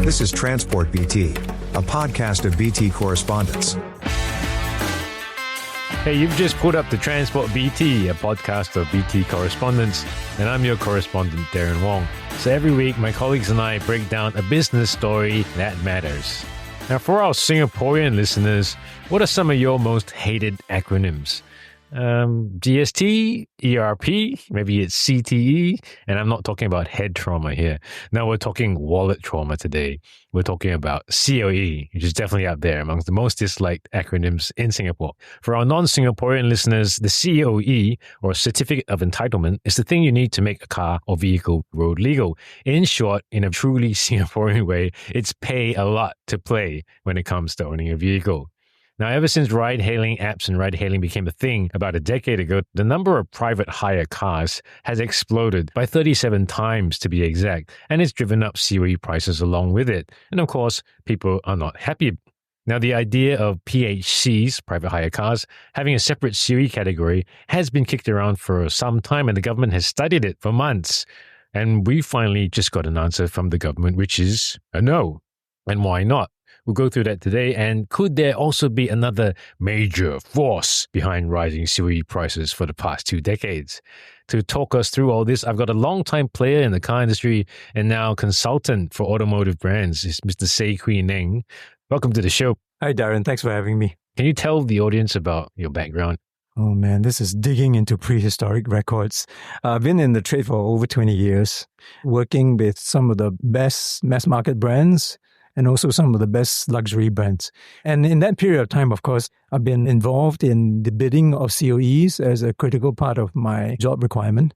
This is TransportBT, a podcast of BT correspondents. Hey, you've just put up the TransportBT, a podcast of BT correspondents, and I'm your correspondent, Derryn Wong. So every week, my colleagues and I break down a business story that matters. Now, for our Singaporean listeners, what are some of your most hated acronyms? GST, ERP, maybe it's CTE, and I'm not talking about head trauma here. Now we're talking wallet trauma today. We're talking about COE, which is definitely out there amongst the most disliked acronyms in Singapore. For our non-Singaporean listeners, the COE, or Certificate of Entitlement, is the thing you need to make a car or vehicle road legal. In short, in a truly Singaporean way, it's pay a lot to play when it comes to owning a vehicle. Now, ever since ride-hailing apps and ride-hailing became a thing about a decade ago, the number of private hire cars has exploded by 37 times to be exact, and it's driven up COE prices along with it. And of course, people are not happy. Now, the idea of PHCs, private hire cars, having a separate COE category has been kicked around for some time, and the government has studied it for months. And we finally just got an answer from the government, which is a no. And why not? We'll go through that today. And could there also be another major force behind rising COE prices for the past 2 decades? To talk us through all this, I've got a long-time player in the car industry and now consultant for automotive brands. It's Mr. Say Kwee Neng. Welcome to the show. Hi, Derryn. Thanks for having me. Can you tell the audience about your background? Oh, man, this is digging into prehistoric records. I've been in the trade for over 20 years, working with some of the best mass market brands and also some of the best luxury brands. And in that period of time, of course, I've been involved in the bidding of COEs as a critical part of my job requirement.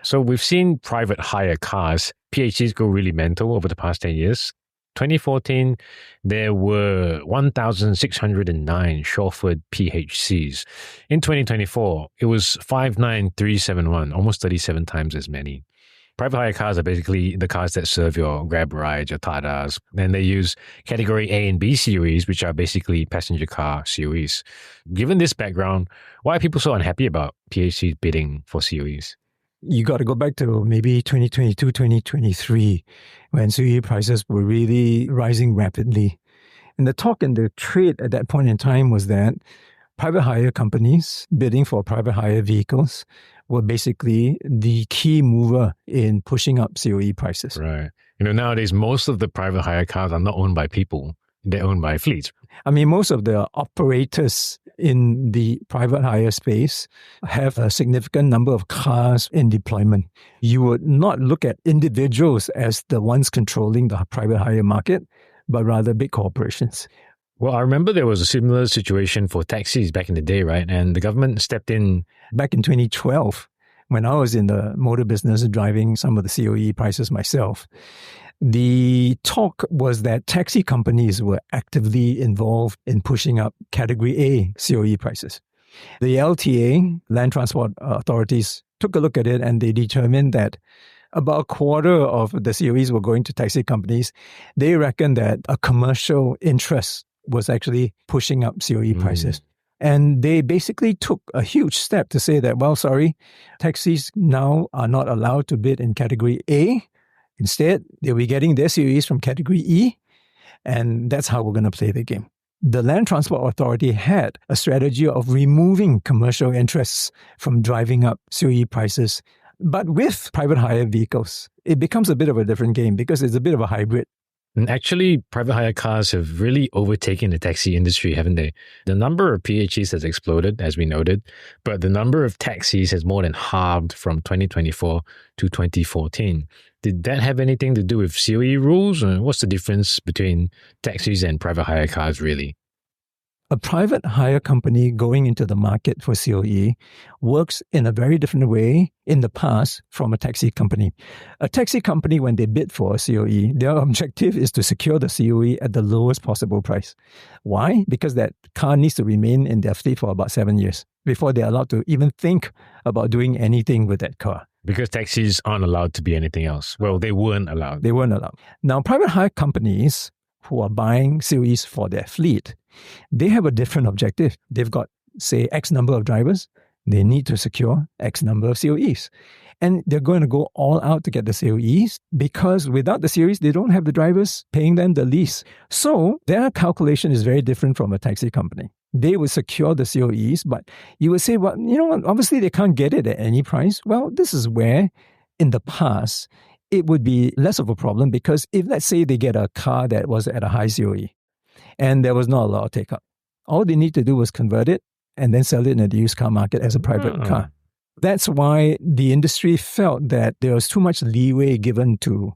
So we've seen private hire cars, PHCs, go really mental over the past 10 years. 2014, there were 1,609 chauffeured PHCs. In 2024, it was 59371, almost 37 times as many. Private hire cars are basically the cars that serve your Grab rides, your Tadas, and they use category A and B COEs, which are basically passenger car COEs. Given this background, why are people so unhappy about PHCs bidding for COEs? You got to go back to maybe 2022, 2023, when COE prices were really rising rapidly. And the talk in the trade at that point in time was that private hire companies bidding for private hire vehicles were basically the key mover in pushing up COE prices. Right. Nowadays, most of the private hire cars are not owned by people. They're owned by fleets. I mean, most of the operators in the private hire space have a significant number of cars in deployment. You would not look at individuals as the ones controlling the private hire market, but rather big corporations. Well, I remember there was a similar situation for taxis back in the day, right? And the government stepped in. Back in 2012, when I was in the motor business driving some of the COE prices myself, the talk was that taxi companies were actively involved in pushing up category A COE prices. The LTA, Land Transport Authorities, took a look at it and they determined that about a quarter of the COEs were going to taxi companies. They reckoned that a commercial interest was actually pushing up COE prices. And they basically took a huge step to say that, well, sorry, taxis now are not allowed to bid in category A. Instead, they'll be getting their COEs from category E, and that's how we're going to play the game. The Land Transport Authority had a strategy of removing commercial interests from driving up COE prices. But with private hire vehicles, it becomes a bit of a different game because it's a bit of a hybrid. And actually, private hire cars have really overtaken the taxi industry, haven't they? The number of PHEs has exploded, as we noted, but the number of taxis has more than halved from 2024 to 2014. Did that have anything to do with COE rules? Or what's the difference between taxis and private hire cars, really? A private hire company going into the market for COE works in a very different way in the past from a taxi company. A taxi company, when they bid for a COE, their objective is to secure the COE at the lowest possible price. Why? Because that car needs to remain in their fleet for about 7 years before they're allowed to even think about doing anything with that car. Because taxis aren't allowed to be anything else. Well, they weren't allowed. They weren't allowed. Now, private hire companies who are buying COEs for their fleet, they have a different objective. They've got, say, X number of drivers, They need to secure X number of COEs. And they're going to go all out to get the COEs because without the COEs, they don't have the drivers paying them the lease. So their calculation is very different from a taxi company. They will secure the COEs, but you would say, well, you know what, obviously they can't get it at any price. Well, this is where in the past, it would be less of a problem because if, let's say, they get a car that was at a high COE and there was not a lot of take-up, all they need to do was convert it and then sell it in the used car market as a private car. That's why the industry felt that there was too much leeway given to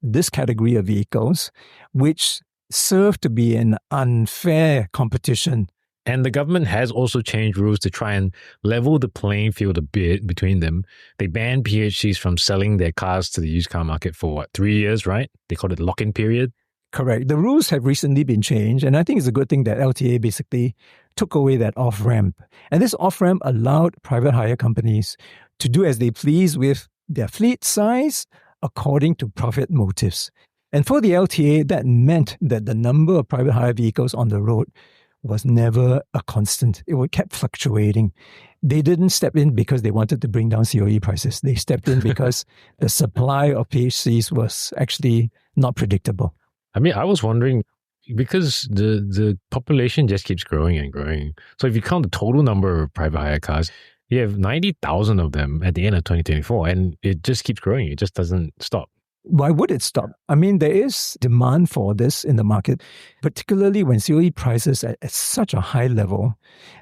this category of vehicles, which served to be an unfair competition. And the government has also changed rules to try and level the playing field a bit between them. They banned PHCs from selling their cars to the used car market for 3 years, right? They called it lock-in period. Correct. The rules have recently been changed, and I think it's a good thing that LTA basically took away that off-ramp. And this off-ramp allowed private hire companies to do as they please with their fleet size according to profit motives. And for the LTA, that meant that the number of private hire vehicles on the road was never a constant. It kept fluctuating. They didn't step in because they wanted to bring down COE prices. They stepped in because the supply of PHCs was actually not predictable. I mean, I was wondering, because the population just keeps growing and growing. So if you count the total number of private hire cars, you have 90,000 of them at the end of 2024, and it just keeps growing. It just doesn't stop. Why would it stop? I mean, there is demand for this in the market, particularly when COE prices are at such a high level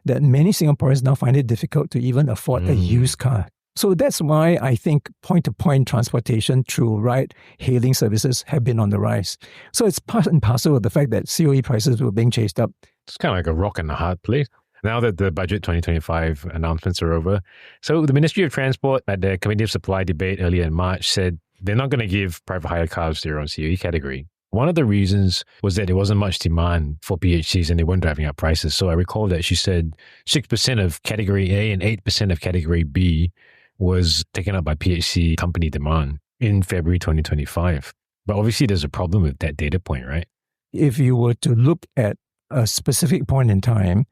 that many Singaporeans now find it difficult to even afford a used car. So that's why I think point-to-point transportation through ride-hailing services have been on the rise. So it's part and parcel of the fact that COE prices were being chased up. It's kind of like a rock and a hard place. Now that the Budget 2025 announcements are over, so the Ministry of Transport at the Committee of Supply debate earlier in March said they're not going to give private hire cars their own COE category. One of the reasons was that there wasn't much demand for PHCs and they weren't driving up prices. So I recall that she said 6% of Category A and 8% of Category B was taken up by PHC company demand in February 2025. But obviously there's a problem with that data point, right? If you were to look at a specific point in time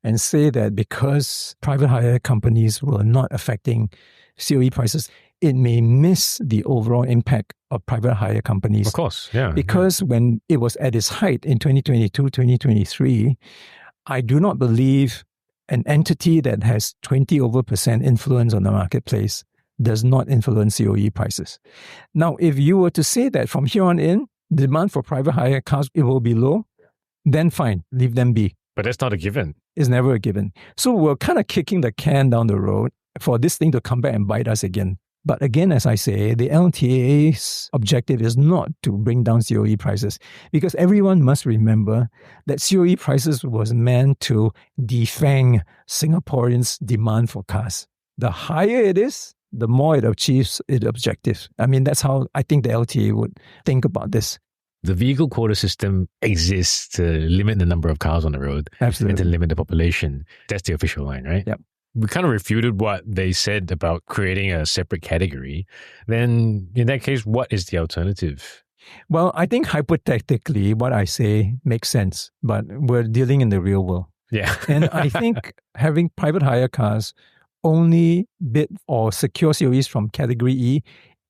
and say that because private hire companies were not affecting COE prices, it may miss the overall impact of private hire companies. Of course, yeah. Because when it was at its height in 2022, 2023, I do not believe an entity that has 20% influence on the marketplace does not influence COE prices. Now, if you were to say that from here on in, demand for private hire cars, it will be low, then fine, leave them be. But that's not a given. It's never a given. So we're kind of kicking the can down the road for this thing to come back and bite us again. But again, as I say, the LTA's objective is not to bring down COE prices because everyone must remember that COE prices was meant to defang Singaporeans' demand for cars. The higher it is, the more it achieves its objective. I mean, that's how I think the LTA would think about this. The vehicle quota system exists to limit the number of cars on the road. Absolutely. And to limit the population. That's the official line, right? Yep. We kind of refuted what they said about creating a separate category. Then in that case, what is the alternative? Well, I think hypothetically, what I say makes sense, but we're dealing in the real world. Yeah. And I think having private hire cars only bid or secure COEs from Category E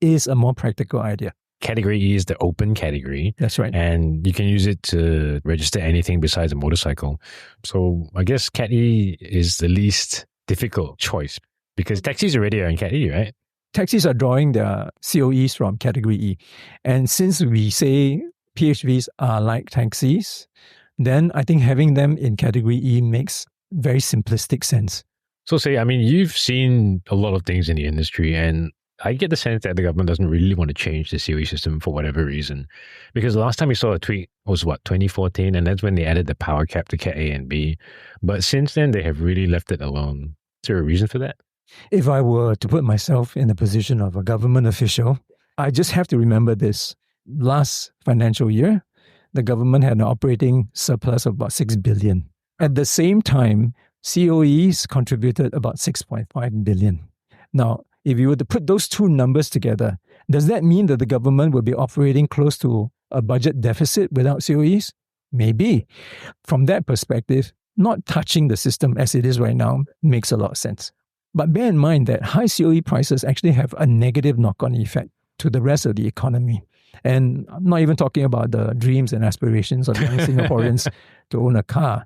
is a more practical idea. Category E is the open category. That's right. And you can use it to register anything besides a motorcycle. So I guess Cat E is the least difficult choice because taxis already are in Cat E, right? Taxis are drawing their COEs from Category E. And since we say PHVs are like taxis, then I think having them in Category E makes very simplistic sense. So you've seen a lot of things in the industry, and I get the sense that the government doesn't really want to change the COE system for whatever reason. Because the last time we saw a tweet was 2014, and that's when they added the power cap to Cat A and B. But since then, they have really left it alone. Is there a reason for that? If I were to put myself in the position of a government official, I just have to remember this. Last financial year, the government had an operating surplus of about 6 billion. At the same time, COEs contributed about 6.5 billion. Now, if you were to put those two numbers together, does that mean that the government will be operating close to a budget deficit without COEs? Maybe. From that perspective, not touching the system as it is right now makes a lot of sense. But bear in mind that high COE prices actually have a negative knock-on effect to the rest of the economy. And I'm not even talking about the dreams and aspirations of young Singaporeans to own a car.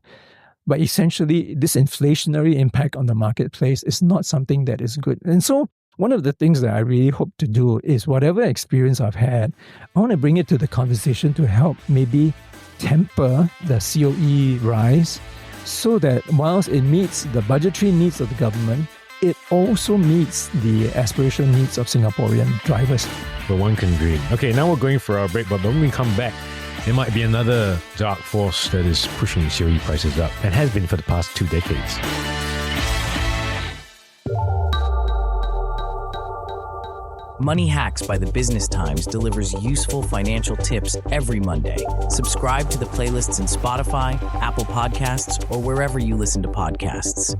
But essentially, this inflationary impact on the marketplace is not something that is good. And so one of the things that I really hope to do is whatever experience I've had, I want to bring it to the conversation to help maybe temper the COE rise so that whilst it meets the budgetary needs of the government, it also meets the aspirational needs of Singaporean drivers. But one can dream. Okay, now we're going for our break, but when we come back, there might be another dark force that is pushing COE prices up and has been for the past 2 decades. Money Hacks by the Business Times delivers useful financial tips every Monday. Subscribe to the playlists in Spotify, Apple Podcasts, or wherever you listen to podcasts.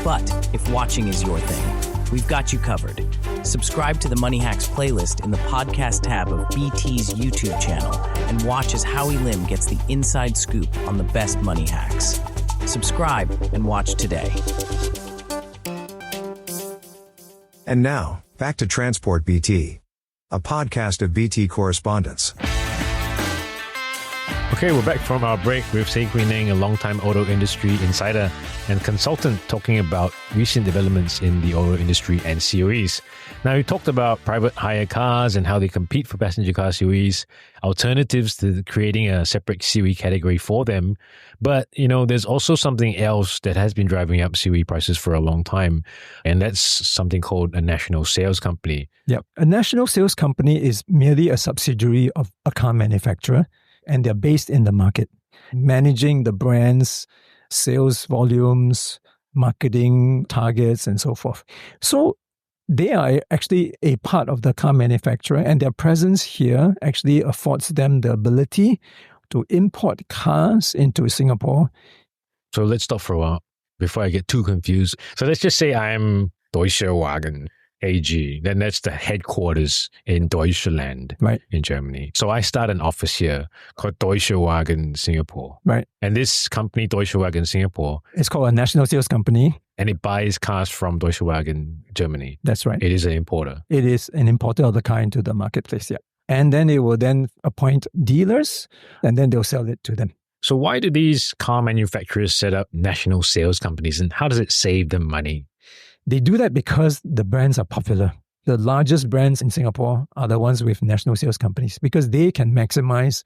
But if watching is your thing, we've got you covered. Subscribe to the Money Hacks playlist in the podcast tab of BT's YouTube channel and watch as Howie Lim gets the inside scoop on the best money hacks. Subscribe and watch today. And now, back to TransportBT, a podcast of BT correspondents. Okay, we're back from our break with Say Kwee Neng, a long-time auto industry insider and consultant, talking about recent developments in the auto industry and COEs. Now, we talked about private hire cars and how they compete for passenger car COEs, alternatives to creating a separate COE category for them. But, there's also something else that has been driving up COE prices for a long time, and that's something called a national sales company. Yeah, a national sales company is merely a subsidiary of a car manufacturer, and they're based in the market, managing the brand's sales volumes, marketing targets, and so forth. So they are actually a part of the car manufacturer, and their presence here actually affords them the ability to import cars into Singapore. So let's stop for a while before I get too confused. So let's just say I'm Deutsche Wagen AG, then that's the headquarters in Deutschland, right, in Germany. So I start an office here called Deutsche Wagen Singapore. Right. And this company, Deutsche Wagen Singapore, it's called a national sales company. And it buys cars from Deutsche Wagen Germany. That's right. It is an importer. It is an importer of the car into the marketplace, yeah. And then it will then appoint dealers, and then they'll sell it to them. So why do these car manufacturers set up national sales companies, and how does it save them money? They do that because the brands are popular. The largest brands in Singapore are the ones with national sales companies because they can maximize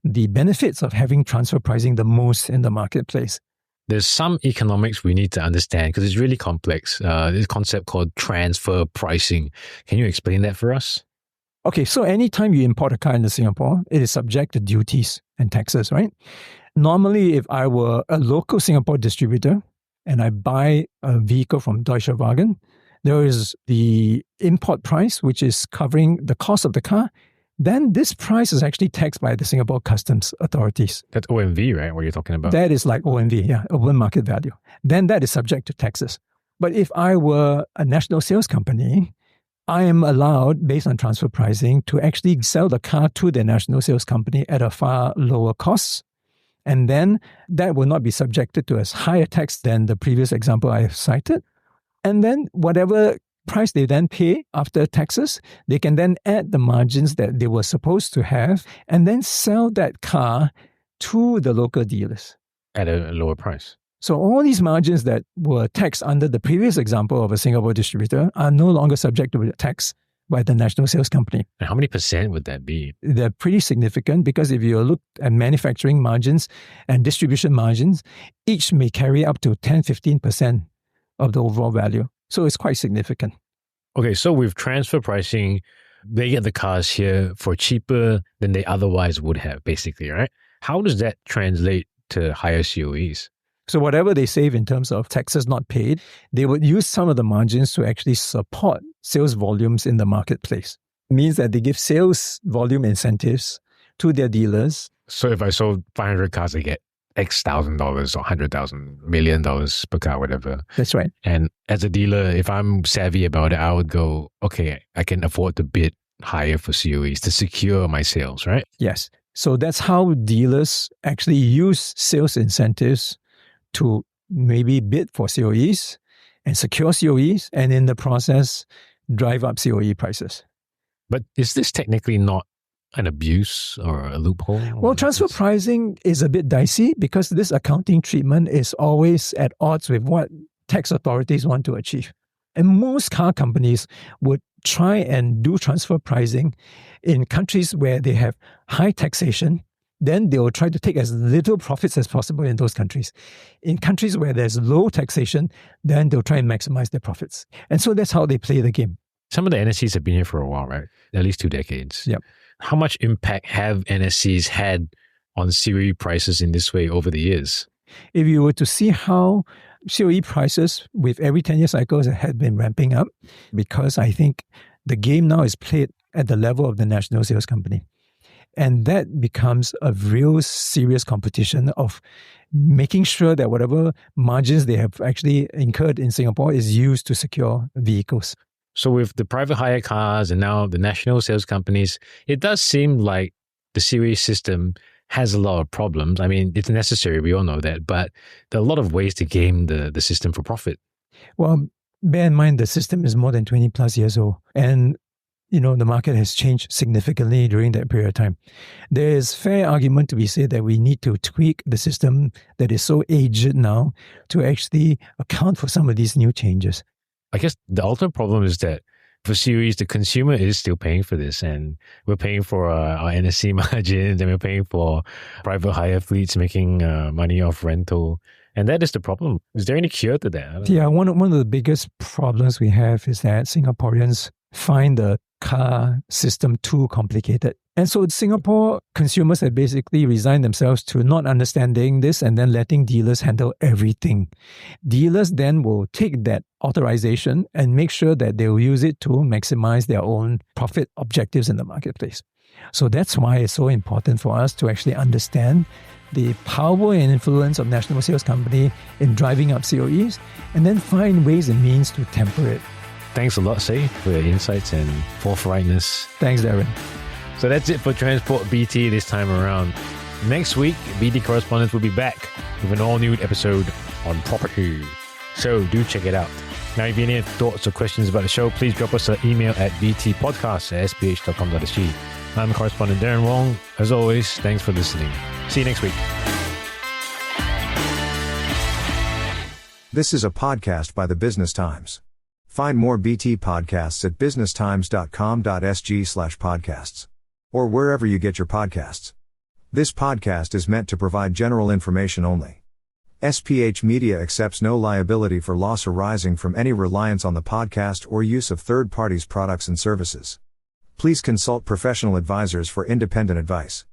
the benefits of having transfer pricing the most in the marketplace. There's some economics we need to understand because it's really complex. This concept called transfer pricing. Can you explain that for us? Okay, so anytime you import a car into Singapore, it is subject to duties and taxes, right? Normally, if I were a local Singapore distributor, and I buy a vehicle from Deutsche Wagen, there is the import price, which is covering the cost of the car. Then this price is actually taxed by the Singapore Customs authorities. That's OMV, right? What you're talking about? That is like OMV, yeah, open market value. Then that is subject to taxes. But if I were a national sales company, I am allowed, based on transfer pricing, to actually sell the car to the national sales company at a far lower cost. And then that will not be subjected to as high a tax than the previous example I have cited. And then whatever price they then pay after taxes, they can then add the margins that they were supposed to have and then sell that car to the local dealers. At a lower price. So all these margins that were taxed under the previous example of a Singapore distributor are no longer subject to tax by the national sales company. And how many percent would that be? They're pretty significant because if you look at manufacturing margins and distribution margins, each may carry up to 10-15% of the overall value. So it's quite significant. Okay, so with transfer pricing, they get the cars here for cheaper than they otherwise would have, basically, right? How does that translate to higher COEs? So whatever they save in terms of taxes not paid, they would use some of the margins to actually support sales volumes in the marketplace. It means that they give sales volume incentives to their dealers. So if I sold 500 cars, I get X $1,000 or $100,000, $1 million per car, whatever. That's right. And as a dealer, if I'm savvy about it, I would go, okay, I can afford to bid higher for COEs to secure my sales, right? Yes. So that's how dealers actually use sales incentives to maybe bid for COEs and secure COEs, and in the process, drive up COE prices. But is this technically not an abuse or a loophole? Well, transfer pricing is a bit dicey because this accounting treatment is always at odds with what tax authorities want to achieve. And most car companies would try and do transfer pricing in countries where they have high taxation. Then they will try to take as little profits as possible in those countries. In countries where there's low taxation, then they'll try and maximize their profits. And so that's how they play the game. Some of the NSCs have been here for a while, right? At least 2 decades. Yep. How much impact have NSCs had on COE prices in this way over the years? If you were to see how COE prices with every 10-year cycles have been ramping up, because I think the game now is played at the level of the national sales company. And that becomes a real serious competition of making sure that whatever margins they have actually incurred in Singapore is used to secure vehicles. So with the private hire cars and now the national sales companies, it does seem like the COE system has a lot of problems. I mean, it's necessary, we all know that, but there are a lot of ways to game the system for profit. Well, bear in mind the system is more than 20 plus years old. And the market has changed significantly during that period of time. There is fair argument to be said that we need to tweak the system that is so aged now to actually account for some of these new changes. I guess the ultimate problem is that for COEs, the consumer is still paying for this, and we're paying for our NSC margins, and we're paying for private hire fleets making money off rental. And that is the problem. Is there any cure to that? Yeah, one of the biggest problems we have is that Singaporeans find the car system too complicated. And so Singapore consumers have basically resigned themselves to not understanding this and then letting dealers handle everything. Dealers then will take that authorization and make sure that they will use it to maximize their own profit objectives in the marketplace. So that's why it's so important for us to actually understand the power and influence of national sales company in driving up COEs and then find ways and means to temper it. Thanks a lot, Say, for your insights and forthrightness. Thanks, Derryn. So that's it for Transport BT this time around. Next week, BT correspondents will be back with an all-new episode on property. So do check it out. Now, if you have any thoughts or questions about the show, please drop us an email at btpodcasts@sph.com.sg. I'm correspondent Derryn Wong. As always, thanks for listening. See you next week. This is a podcast by the Business Times. Find more BT podcasts at businesstimes.com.sg/podcasts. Or wherever you get your podcasts. This podcast is meant to provide general information only. SPH Media accepts no liability for loss arising from any reliance on the podcast or use of third parties' products and services. Please consult professional advisors for independent advice.